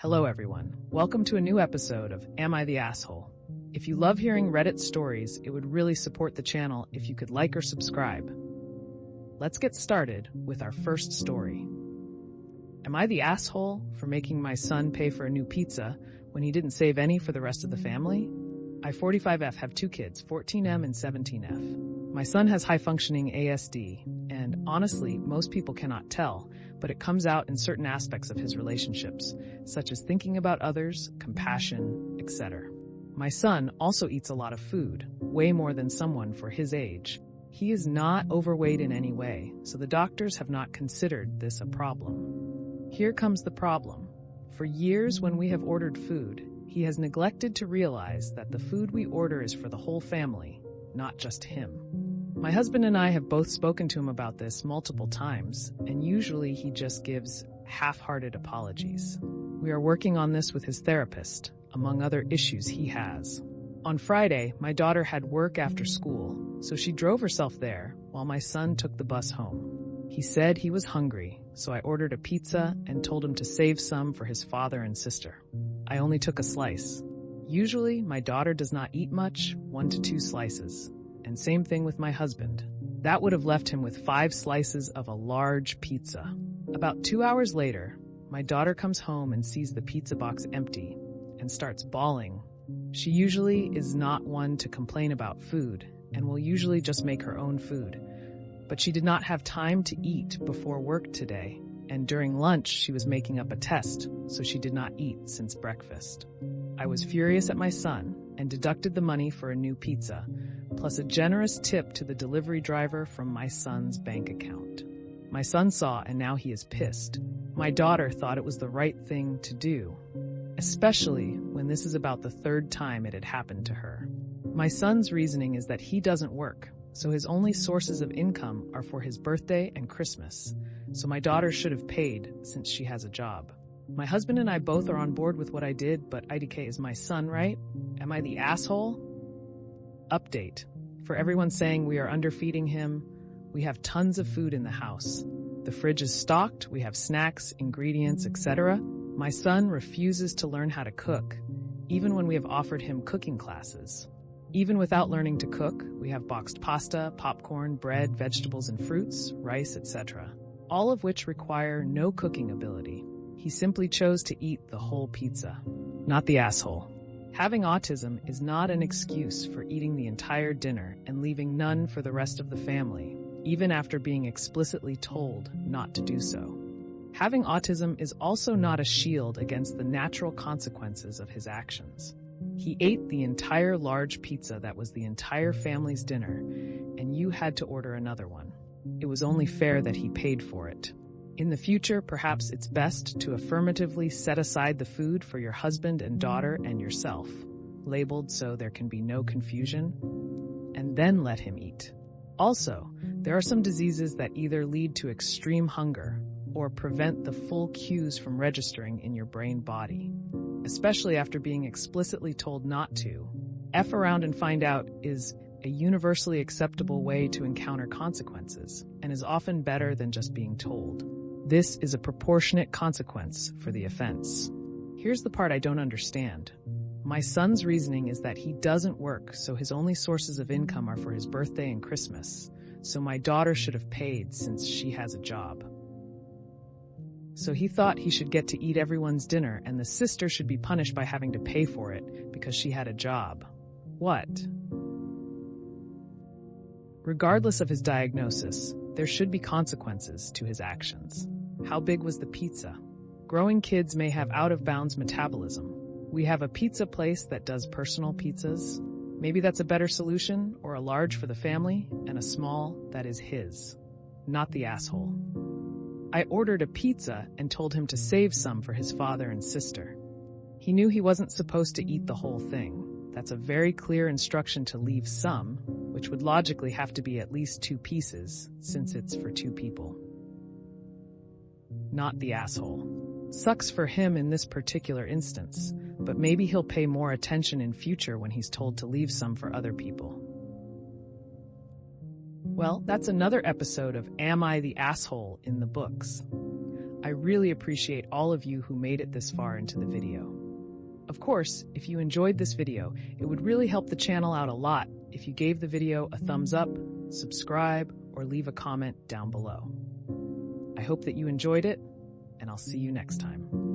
Hello everyone, welcome to a new episode of Am I the Asshole? If you love hearing Reddit stories, it would really support the channel if you could like or subscribe. Let's get started with our first story. Am I the asshole for making my son pay for a new pizza when he didn't save any for the rest of the family? I, 45F, have two kids, 14M and 17F. My son has high-functioning ASD, and honestly, most people cannot tell, but it comes out in certain aspects of his relationships, such as thinking about others, compassion, etc. My son also eats a lot of food, way more than someone for his age. He is not overweight in any way, so the doctors have not considered this a problem. Here comes the problem. For years when we have ordered food, he has neglected to realize that the food we order is for the whole family, not just him. My husband and I have both spoken to him about this multiple times, and usually he just gives half-hearted apologies. We are working on this with his therapist, among other issues he has. On Friday, my daughter had work after school, so she drove herself there while my son took the bus home. He said he was hungry, so I ordered a pizza and told him to save some for his father and sister. I only took a slice. Usually, my daughter does not eat much, 1 to 2 slices. And same thing with my husband. That would have left him with 5 slices of a large pizza. About 2 hours later, my daughter comes home and sees the pizza box empty and starts bawling. She usually is not one to complain about food and will usually just make her own food. But she did not have time to eat before work today, and during lunch she was making up a test, so she did not eat since breakfast. I was furious at my son and deducted the money for a new pizza, plus a generous tip to the delivery driver from my son's bank account. My son saw, and now he is pissed. My daughter thought it was the right thing to do, especially when this is about the 3rd time it had happened to her. My son's reasoning is that he doesn't work, so his only sources of income are for his birthday and Christmas, so my daughter should have paid since she has a job. My husband and I both are on board with what I did, but IDK, is my son right? Am I the asshole? Update. For everyone saying we are underfeeding him, we have tons of food in the house. The fridge is stocked, we have snacks, ingredients, etc. My son refuses to learn how to cook, even when we have offered him cooking classes. Even without learning to cook, we have boxed pasta, popcorn, bread, vegetables and fruits, rice, etc., all of which require no cooking ability. He simply chose to eat the whole pizza. Not the asshole. Having autism is not an excuse for eating the entire dinner and leaving none for the rest of the family, even after being explicitly told not to do so. Having autism is also not a shield against the natural consequences of his actions. He ate the entire large pizza that was the entire family's dinner, and you had to order another one. It was only fair that he paid for it. In the future, perhaps it's best to affirmatively set aside the food for your husband and daughter and yourself, labeled so there can be no confusion, and then let him eat. Also, there are some diseases that either lead to extreme hunger or prevent the full cues from registering in your brain body, especially after being explicitly told not to. F around and find out is a universally acceptable way to encounter consequences and is often better than just being told. This is a proportionate consequence for the offense. Here's the part I don't understand. My son's reasoning is that he doesn't work, so his only sources of income are for his birthday and Christmas, so my daughter should have paid since she has a job. So he thought he should get to eat everyone's dinner and the sister should be punished by having to pay for it because she had a job. What? Regardless of his diagnosis, there should be consequences to his actions. How big was the pizza? Growing kids may have out-of-bounds metabolism. We have a pizza place that does personal pizzas. Maybe that's a better solution, or a large for the family and a small that is his. Not the asshole. I ordered a pizza and told him to save some for his father and sister. He knew he wasn't supposed to eat the whole thing. That's a very clear instruction to leave some, which would logically have to be at least 2 pieces, since it's for 2 people. Not the asshole. Sucks for him in this particular instance, but maybe he'll pay more attention in future when he's told to leave some for other people. Well, that's another episode of Am I the Asshole in the books. I really appreciate all of you who made it this far into the video. Of course, if you enjoyed this video, it would really help the channel out a lot if you gave the video a thumbs up, subscribe, or leave a comment down below. I hope that you enjoyed it, and I'll see you next time.